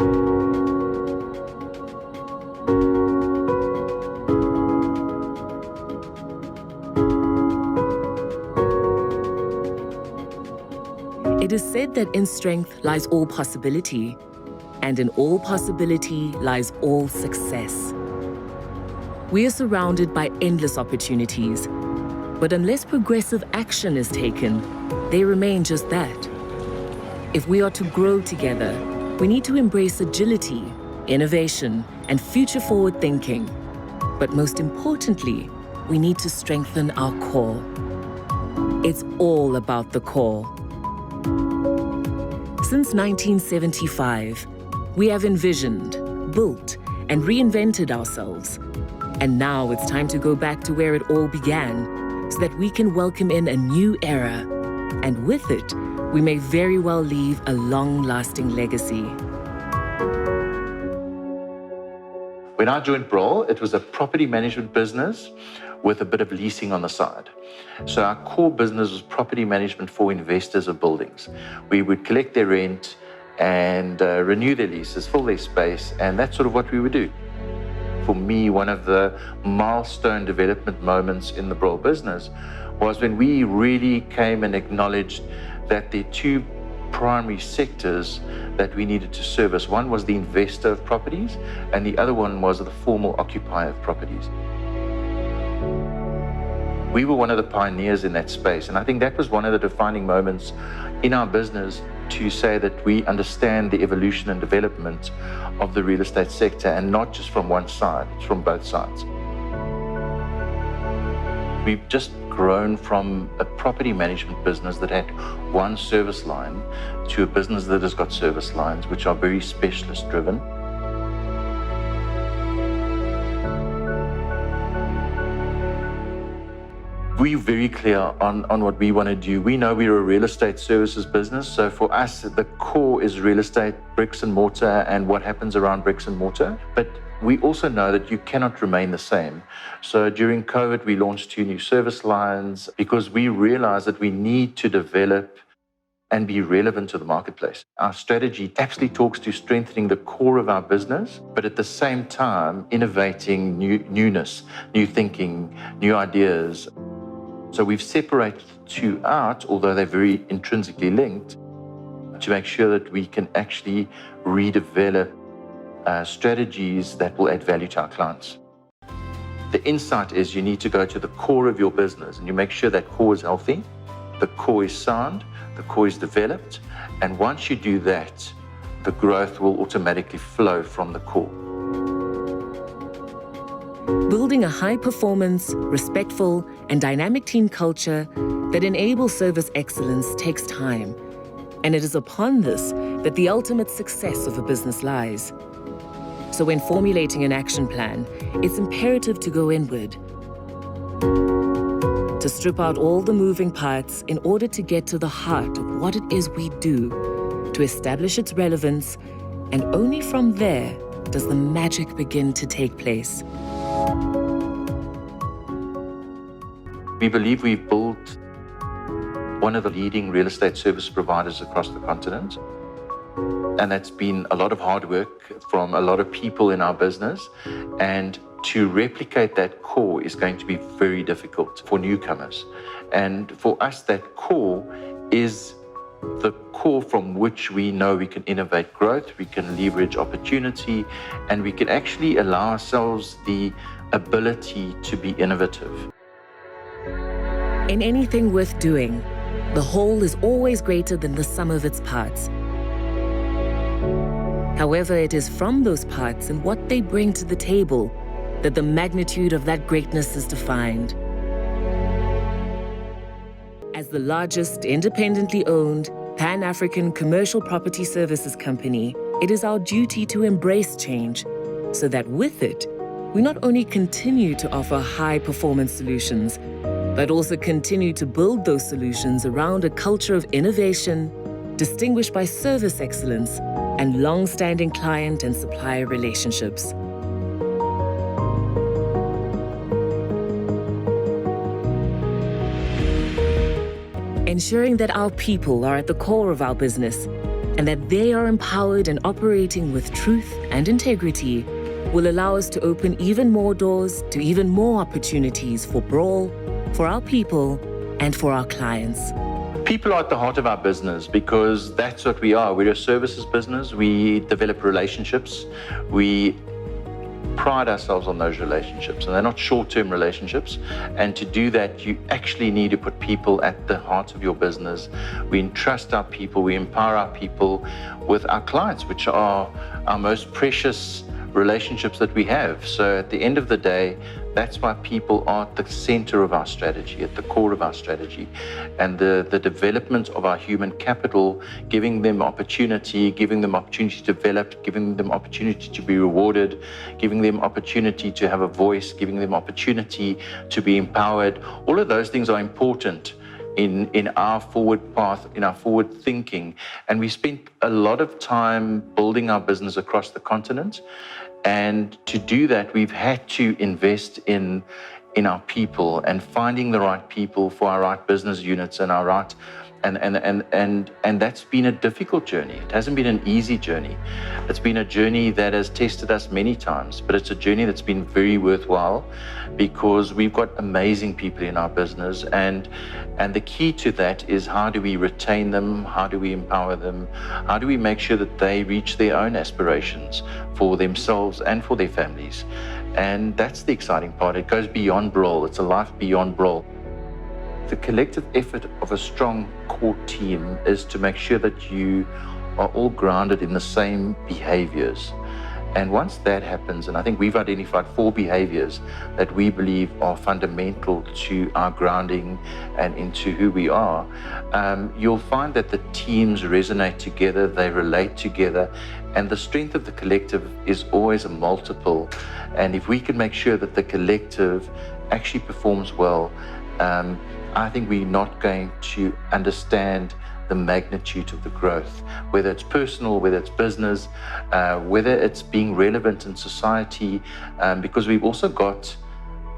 It is said that in strength lies all possibility, and in all possibility lies all success. We are surrounded by endless opportunities, but unless progressive action is taken, they remain just that. If we are to grow together, we need to embrace agility, innovation, and future-forward thinking. But most importantly, we need to strengthen our core. It's all about the core. Since 1975, we have envisioned, built, and reinvented ourselves. And now it's time to go back to where it all began, so that we can welcome in a new era. And with it, we may very well leave a long-lasting legacy. When I joined Broll, it was a property management business with a bit of leasing on the side. So our core business was property management for investors of buildings. We would collect their rent and renew their leases, fill their space, and that's sort of what we would do. For me, one of the milestone development moments in the Broll business was when we really came and acknowledged that the two primary sectors that we needed to service. One was the investor of properties, and the other one was the formal occupier of properties. We were one of the pioneers in that space, and I think that was one of the defining moments in our business to say that we understand the evolution and development of the real estate sector, and not just from one side, it's from both sides. We've just grown from a property management business that had one service line to a business that has got service lines which are very specialist driven. We're very clear on what we want to do. We know we're a real estate services business, so for us the core is real estate, bricks and mortar, and what happens around bricks and mortar. But we also know that you cannot remain the same. So during COVID, we launched 2 new service lines because we realized that we need to develop and be relevant to the marketplace. Our strategy actually talks to strengthening the core of our business, but at the same time, innovating newness, new thinking, new ideas. So we've separated the two out, although they're very intrinsically linked, to make sure that we can actually redevelop strategies that will add value to our clients. The insight is you need to go to the core of your business and you make sure that core is healthy, the core is sound, the core is developed, and once you do that, the growth will automatically flow from the core. Building a high-performance, respectful, and dynamic team culture that enables service excellence takes time, and it is upon this that the ultimate success of a business lies. So when formulating an action plan, it's imperative to go inward, to strip out all the moving parts in order to get to the heart of what it is we do, to establish its relevance, and only from there does the magic begin to take place. We believe we've built one of the leading real estate service providers across the continent. And that's been a lot of hard work from a lot of people in our business. And to replicate that core is going to be very difficult for newcomers. And for us, that core is the core from which we know we can innovate growth, we can leverage opportunity, and we can actually allow ourselves the ability to be innovative. In anything worth doing, the whole is always greater than the sum of its parts. However, it is from those parts and what they bring to the table that the magnitude of that greatness is defined. As the largest independently owned Pan-African commercial property services company, it is our duty to embrace change so that with it, we not only continue to offer high-performance solutions, but also continue to build those solutions around a culture of innovation, distinguished by service excellence and long-standing client and supplier relationships. Ensuring that our people are at the core of our business and that they are empowered and operating with truth and integrity will allow us to open even more doors to even more opportunities for Broll, for our people, and for our clients. People are at the heart of our business because that's what we are. We're a services business. We develop relationships. We pride ourselves on those relationships, and they're not short-term relationships. And to do that, you actually need to put people at the heart of your business. We entrust our people, we empower our people with our clients, which are our most precious relationships that we have. So at the end of the day, that's why people are at the center of our strategy, at the core of our strategy. And the development of our human capital, giving them opportunity to develop, giving them opportunity to be rewarded, giving them opportunity to have a voice, giving them opportunity to be empowered. All of those things are important in our forward path, in our forward thinking. And we spent a lot of time building our business across the continent. And to do that, we've had to invest in our people and finding the right people for our right business units and our right and that's been a difficult journey. It hasn't been an easy journey. It's been a journey that has tested us many times, but it's a journey that's been very worthwhile because we've got amazing people in our business, and the key to that is how do we retain them, how do we empower them, how do we make sure that they reach their own aspirations for themselves and for their families. And that's the exciting part. It goes beyond Broll. It's a life beyond Broll. The collective effort of a strong core team is to make sure that you are all grounded in the same behaviors. And once that happens, and I think we've identified 4 behaviors that we believe are fundamental to our grounding and into who we are, you'll find that the teams resonate together, they relate together, and the strength of the collective is always a multiple. And if we can make sure that the collective actually performs well, I think we're not going to understand the magnitude of the growth, whether it's personal, whether it's business, whether it's being relevant in society, because we've also got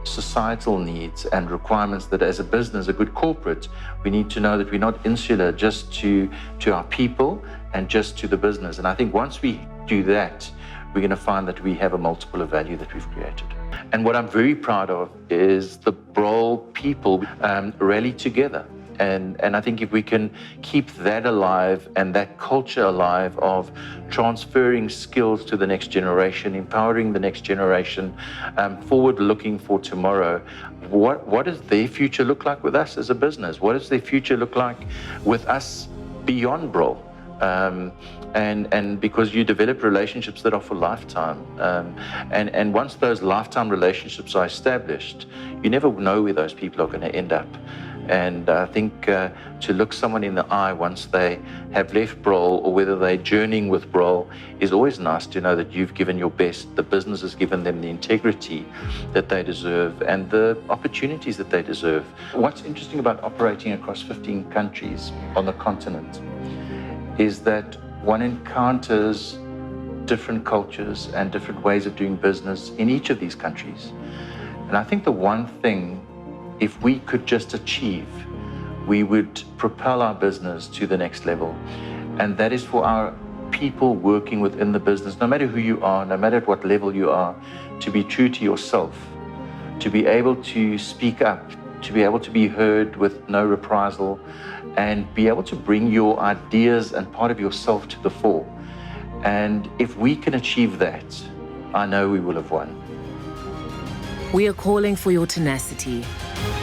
societal needs and requirements that as a business, a good corporate, we need to know that we're not insular just to our people and just to the business. And I think once we do that, we're going to find that we have a multiple of value that we've created. And what I'm very proud of is the Broll people rally together. And I think if we can keep that alive and that culture alive of transferring skills to the next generation, empowering the next generation, forward looking for tomorrow, what does their future look like with us as a business? What does their future look like with us beyond Broll? And because you develop relationships that are for lifetime, and once those lifetime relationships are established, you never know where those people are going to end up. And I think to look someone in the eye once they have left Broll or whether they're journeying with Broll is always nice to know that you've given your best, the business has given them the integrity that they deserve and the opportunities that they deserve. What's interesting about operating across 15 countries on the continent is that one encounters different cultures and different ways of doing business in each of these countries. And I think the one thing, if we could just achieve, we would propel our business to the next level. And that is for our people working within the business, no matter who you are, no matter at what level you are, to be true to yourself, to be able to speak up, to be able to be heard with no reprisal, and be able to bring your ideas and part of yourself to the fore. And if we can achieve that, I know we will have won. We are calling for your tenacity,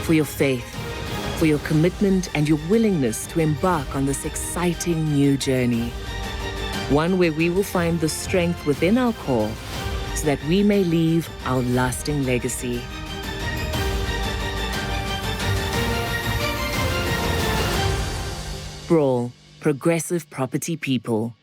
for your faith, for your commitment and your willingness to embark on this exciting new journey. One where we will find the strength within our core so that we may leave our lasting legacy. Broll, progressive property people.